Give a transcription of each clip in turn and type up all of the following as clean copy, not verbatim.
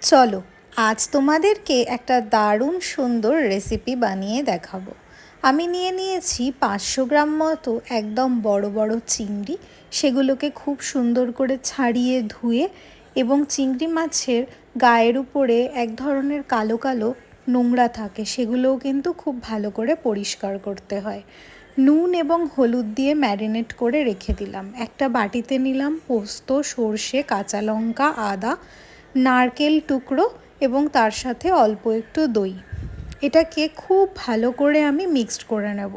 চলো আজ তোমাদেরকে একটা দারুণ সুন্দর রেসিপি বানিয়ে দেখাবো। আমি নিয়ে নিয়েছি 500 গ্রাম মতো একদম বড় বড় চিংড়ি। সেগুলোকে খুব সুন্দর করে ছাড়িয়ে ধুয়ে এবং চিংড়ি মাছের গায়ের উপরে এক ধরনের কালো কালো নোংরা থাকে, সেগুলোও কিন্তু খুব ভালো করে পরিষ্কার করতে হয়। নুন এবং হলুদ দিয়ে ম্যারিনেট করে রেখে দিলাম। একটা বাটিতে নিলাম পোস্ত, সর্ষে, কাঁচা লঙ্কা, আদা, নারকেল টুকরো এবং তার সাথে অল্প একটু দই। এটাকে খুব ভালো করে আমি মিক্সড করে নেব।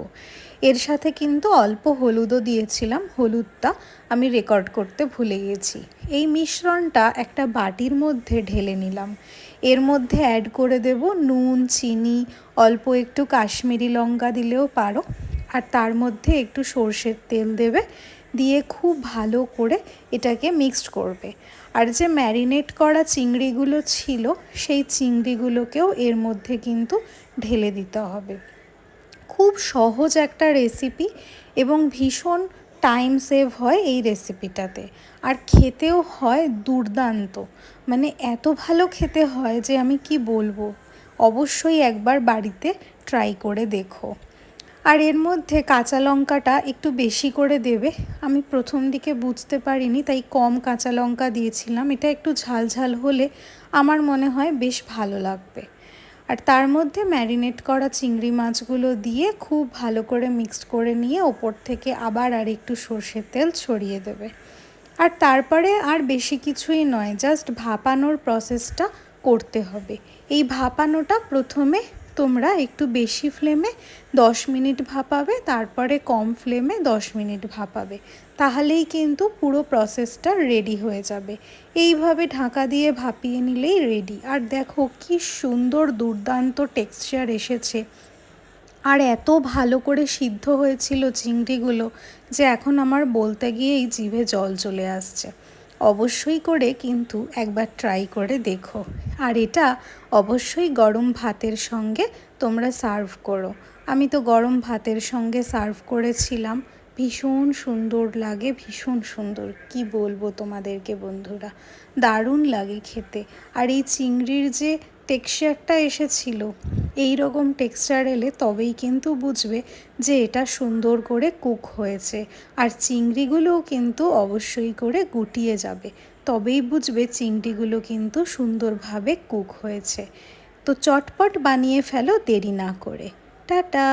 এর সাথে কিন্তু অল্প হলুদও দিয়েছিলাম, হলুদটা আমি রেকর্ড করতে ভুলে গেছি। এই মিশ্রণটা একটা বাটির মধ্যে ঢেলে নিলাম। এর মধ্যে অ্যাড করে দেব নুন, চিনি, অল্প একটু কাশ্মীরি লঙ্কা দিলেও পারো, আর তার মধ্যে একটু সর্ষের তেল দেবে, দিয়ে খুব ভালো করে এটাকে মিক্সড করবে। আর যে ম্যারিনেট করা চিংড়িগুলো ছিল সেই চিংড়িগুলোকেও এর মধ্যে কিন্তু ঢেলে দিতে হবে। খুব সহজ একটা রেসিপি এবং ভীষণ টাইম সেভ হয় এই রেসিপিটাতে, আর খেতেও হয় দুর্দান্ত। মানে এত ভালো খেতে হয় যে আমি কি বলবো। অবশ্যই একবার বাড়িতে ট্রাই করে দেখো। আর এর মধ্যে কাঁচা লঙ্কাটা একটু বেশি করে দেবে। আমি প্রথম দিকে বুঝতে পারিনি, তাই কম কাঁচা লঙ্কা দিয়েছিলাম। এটা একটু ঝাল ঝাল হলে আমার মনে হয় বেশ ভালো লাগবে। আর তার মধ্যে ম্যারিনেট করা চিংড়ি মাছগুলো দিয়ে খুব ভালো করে মিক্সড করে নিয়ে ওপর থেকে আবার আর একটু সর্ষের তেল ছড়িয়ে দেবে। আর তারপরে আর বেশি কিছুই নয়, জাস্ট ভাপানোর প্রসেসটা করতে হবে। এই ভাপানোটা প্রথমে তোমরা একটু বেশি ফ্লেমে 10 মিনিট ভাপাবে, তারপরে কম ফ্লেমে 10 মিনিট ভাপাবে, তাহলেই কিন্তু পুরো প্রসেসটা রেডি হয়ে যাবে। এইভাবে ঢাকা দিয়ে ভাপিয়ে নিলেই রেডি। আর দেখো কি সুন্দর দুর্দান্ত টেক্সচার এসেছে, আর এত ভালো করে সিদ্ধ হয়েছিল চিংড়িগুলো যে এখন আমার বলতে গিয়েই জিভে জল চলে আসছে। অবশ্যই করে কিন্তু একবার ট্রাই করে দেখো। আর এটা অবশ্যই গরম ভাতের সঙ্গে তোমরা সার্ভ করো। আমি তো গরম ভাতের সঙ্গে সার্ভ করেছিলাম। ভীষণ সুন্দর লাগে, ভীষণ সুন্দর, কি বলবো তোমাদেরকে বন্ধুরা, দারুণ লাগে খেতে। আর এই চিংড়ির যে টেক্সচারটা এসেছিল, এই রকম টেক্সচার এলে তবেই কিন্তু বুঝবে যে এটা সুন্দর করে কুক হয়েছে। আর চিংড়িগুলোও কিন্তু অবশ্যই করে গুটিয়ে যাবে, তবেই বুঝবে চিংড়িগুলো কিন্তু সুন্দরভাবে কুক হয়েছে। তো চটপট বানিয়ে ফেলো দেরি না করে। টাটা।